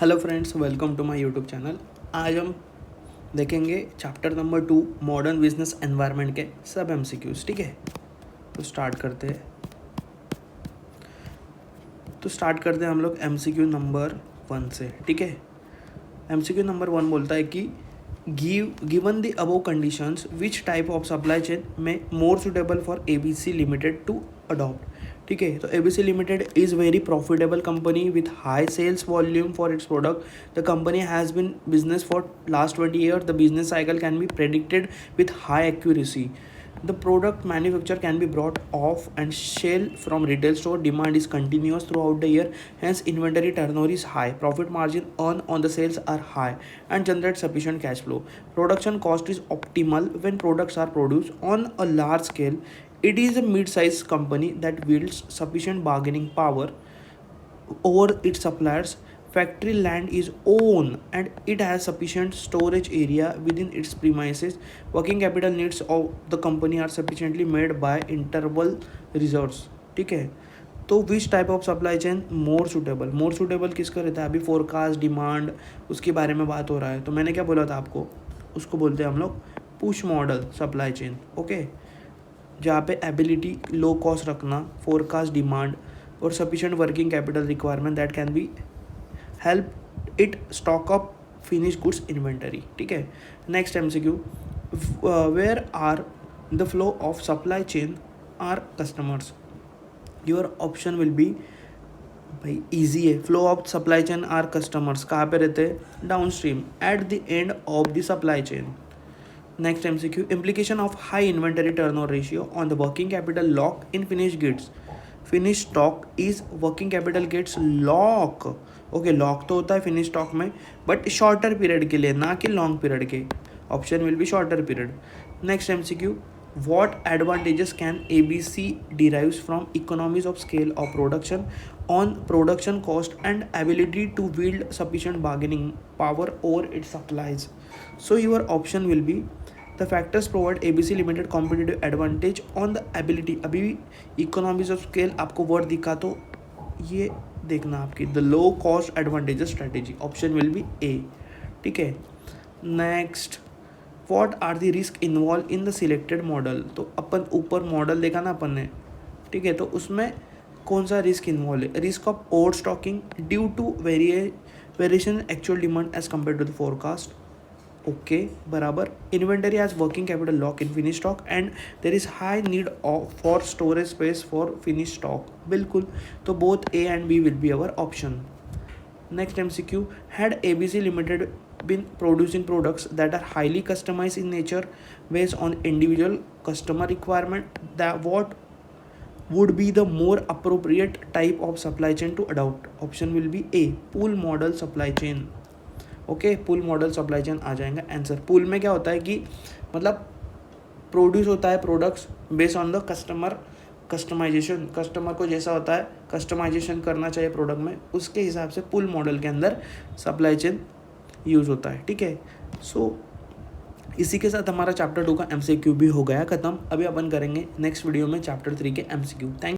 Hello friends, welcome to my YouTube channel. आज हम देखेंगे chapter number 2 modern business environment के सब एमसीक्यूज। ठीक है, तो स्टार्ट करते हैं हम लोग एमसीक्यू नंबर 1 से। ठीक है, एमसीक्यू नंबर 1 बोलता है कि given the above conditions which type of supply chain में more suitable for ABC limited to adopt. ठीक है, तो ABC limited is very profitable company with high sales volume for its product. The company has been business for last 20 years. The business cycle can be predicted with high accuracy. The product manufacture can be brought off and shelf from retail store. Demand is continuous throughout the year, hence inventory turnover is high. Profit margin earned on the sales are high and generate sufficient cash flow. Production cost is optimal when products are produced on a large scale. It is a mid-sized company that wields sufficient bargaining power over its suppliers. Factory land is owned and it has sufficient storage area within its premises. Working capital needs of the company are sufficiently made by internal reserves. ठीक है, तो विच type of supply chain more suitable किसका रहता है? अभी forecast demand उसके बारे में बात हो रहा है, तो मैंने क्या बोला था आपको, उसको बोलते हैं हम लोग push model supply chain. Okay, जहाँ पे एबिलिटी लो कॉस्ट रखना, फोरकास्ट डिमांड और sufficient working capital requirement that can be help it stock up finish goods inventory. ठीक है, next MCQ, where are the flow of supply chain are customers. Your option will be, भाई easy है, flow of supply chain are customers कहाँ पे रहते हैं? Downstream, at the end of the supply chain. Next MCQ, implication of high inventory turnover ratio on the working capital lock in finished goods. Finished stock is working capital gets lock. Okay, lock तो होता है finish stock में, but shorter period के लिए, ना कि long period के। Option will B shorter period. Next MCQ, what advantages can ABC derives from economies of scale of production on production cost and ability to wield sufficient bargaining power over its supplies? So your option will be, the factors provide ABC limited competitive advantage on the ability. अभी economies of scale आपको word दिखा तो ये देखना आपकी, the low cost advantages strategy. Option will be A. ठीक है, next, what are the risk involve in the selected model. तो अपन ऊपर मॉडल देखा ना अपन ने, ठीक है, तो उसमें कौन सा रिस्क इन्वॉल्व है? Risk of over stocking due to variation actual demand as compare to the forecast. Okay, बराबर। Inventory as working capital lock in finish stock and there is high need for storage space for finish stock. बिल्कुल, तो both A and B will be our option. Next MCQ, had ABC Limited been producing products that are highly customized in nature based on individual customer requirement, that what would be the more appropriate type of supply chain to adopt? Option will be A, pool model supply chain. Okay, pool model supply chain आ जाएगा answer. पुल में क्या होता है कि मतलब produce होता है products based on the customization, customer को जैसा होता है कस्टमाइजेशन करना चाहिए प्रोडक्ट में, उसके हिसाब से पुल मॉडल के अंदर सप्लाई चेन यूज़ होता है। ठीक है, सो इसी के साथ हमारा चैप्टर 2 का एमसीक्यू भी हो गया ख़त्म। अभी अपन करेंगे नेक्स्ट वीडियो में चैप्टर 3 के एमसीक्यू। थैंक